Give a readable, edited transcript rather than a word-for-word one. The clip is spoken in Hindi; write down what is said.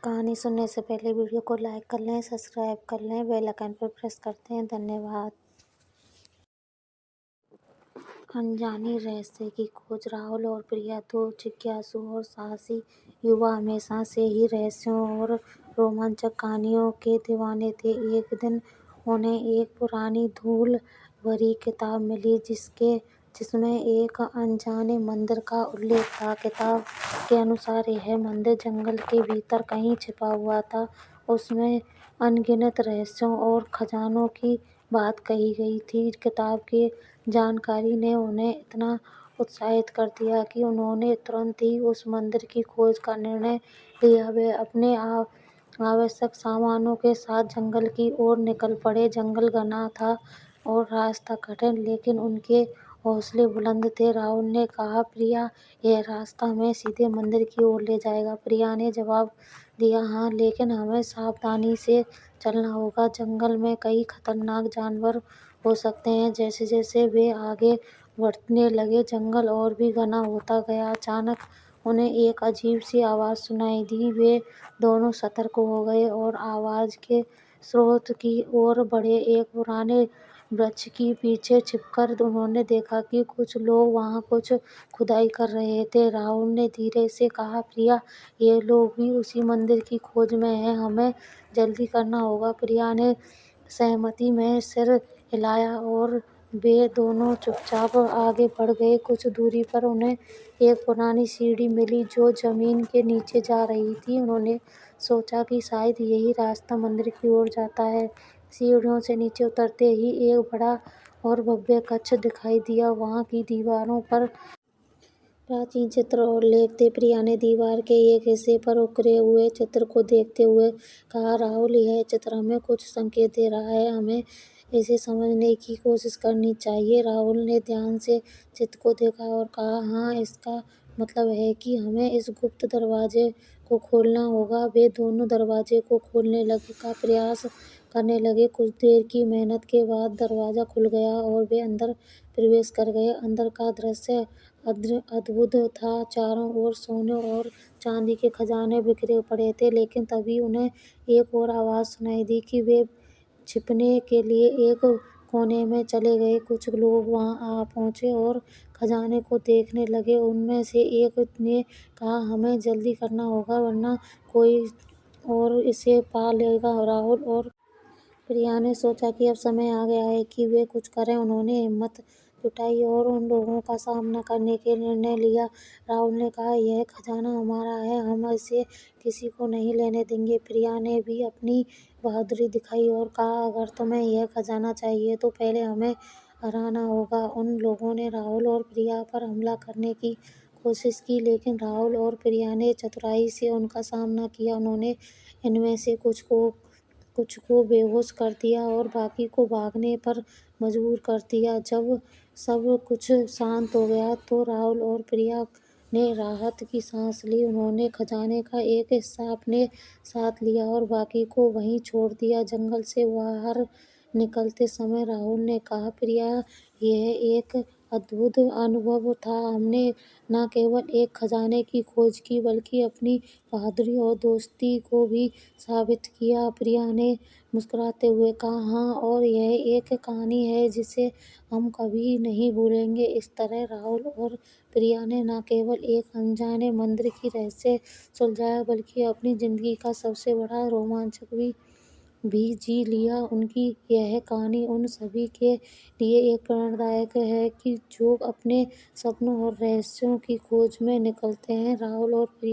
कहानी सुनने से पहले वीडियो को लाइक कर लें, सब्सक्राइब कर लें, बेल आइकन पर प्रेस करते हैं। धन्यवाद। अनजानी रहस्य की खोज। राहुल और प्रिया दो जिज्ञासु और साहसी युवा हमेशा से ही रहस्यों और रोमांचक कहानियों के दीवाने थे। एक दिन उन्हें एक पुरानी धूल भरी किताब मिली जिसमें एक अनजाने मंदिर का उल्लेख था। किताब के अनुसार यह मंदिर जंगल के भीतर कहीं छिपा हुआ था। उसमें अनगिनत रहस्यों और खजानों की बात कही गई थी। किताब की जानकारी ने उन्हें इतना उत्साहित कर दिया कि उन्होंने तुरंत ही उस मंदिर की खोज का निर्णय लिया। वे अपने आवश्यक सामानों के साथ जंगल की ओर निकल पड़े। जंगल घना था और रास्ता कठिन, लेकिन उनके हौसले बुलंद थे। राहुल ने कहा, प्रिया, यह रास्ता हमें सीधे मंदिर की ओर ले जाएगा। प्रिया ने जवाब दिया, हाँ, लेकिन हमें सावधानी से चलना होगा। जंगल में कई खतरनाक जानवर हो सकते हैं। जैसे जैसे वे आगे बढ़ने लगे, जंगल और भी घना होता गया। अचानक उन्हें एक अजीब सी आवाज़ सुनाई दी। वे दोनों सतर्क हो गए और आवाज़ के स्रोत की ओर बढ़े। एक पुराने वृक्ष के पीछे छिपकर उन्होंने देखा कि कुछ लोग वहाँ कुछ खुदाई कर रहे थे। राहुल ने धीरे से कहा, प्रिया, ये लोग भी उसी मंदिर की खोज में हैं, हमें जल्दी करना होगा। प्रिया ने सहमति में सिर हिलाया और वे दोनों चुपचाप आगे बढ़ गए। कुछ दूरी पर उन्हें एक पुरानी सीढ़ी मिली जो जमीन के नीचे जा रही थी। उन्होंने सोचा कि शायद यही रास्ता मंदिर की ओर जाता है। सीढ़ियों से नीचे उतरते ही एक बड़ा और भव्य कक्ष दिखाई दिया। वहाँ की दीवारों पर प्राचीन चित्र और लेख थे। प्रिया ने दीवार के एक हिस्से पर उकरे हुए चित्र को देखते हुए कहा, राहुल, यह चित्र हमें कुछ संकेत दे रहा है, हमें इसे समझने की कोशिश करनी चाहिए। राहुल ने ध्यान से चित्र को देखा और कहा, हाँ, इसका मतलब है कि हमें इस गुप्त दरवाजे को खोलना होगा। वे दोनों दरवाजे को खोलने का प्रयास करने लगे। कुछ देर की मेहनत के बाद दरवाजा खुल गया और वे अंदर प्रवेश कर गए। अंदर का दृश्य अद्भुत था। चारों ओर सोने और चांदी के खजाने बिखरे पड़े थे। लेकिन तभी उन्हें एक और आवाज़ सुनाई दी कि वे छिपने के लिए एक कोने में चले गए। कुछ लोग वहां आ पहुंचे और खजाने को देखने लगे। उनमें से एक ने कहा, हमें जल्दी करना होगा वरना कोई और इसे पा लेगा। राहुल और प्रिया ने सोचा कि अब समय आ गया है कि वे कुछ करें। उन्होंने हिम्मत जुटाई और उन लोगों का सामना करने के निर्णय लिया। राहुल ने कहा, यह खजाना हमारा है, हम इसे किसी को नहीं लेने देंगे। प्रिया ने भी अपनी बहादुरी दिखाई और कहा, अगर तुम्हें यह खजाना चाहिए तो पहले हमें हराना होगा। उन लोगों ने राहुल और प्रिया पर हमला करने की कोशिश की, लेकिन राहुल और प्रिया ने चतुराई से उनका सामना किया। उन्होंने इनमें से कुछ को बेहोश कर दिया और बाकी को भागने पर मजबूर कर दिया। जब सब कुछ शांत हो गया तो राहुल और प्रिया ने राहत की सांस ली। उन्होंने खजाने का एक हिस्सा अपने साथ लिया और बाकी को वहीं छोड़ दिया। जंगल से बाहर निकलते समय राहुल ने कहा, प्रिया, यह एक अद्भुत अनुभव था। हमने न केवल एक खजाने की खोज की बल्कि अपनी बहादुरी और दोस्ती को भी साबित किया। प्रिया ने मुस्कुराते हुए कहा, हाँ, और यह एक कहानी है जिसे हम कभी नहीं भूलेंगे। इस तरह राहुल और प्रिया ने न केवल एक अनजाने मंदिर की रहस्य सुलझाया बल्कि अपनी जिंदगी का सबसे बड़ा रोमांचक भी जी लिया। उनकी यह कहानी उन सभी के लिए एक प्रेरणादायक है कि जो अपने सपनों और रहस्यों की खोज में निकलते हैं। राहुल और प्रिया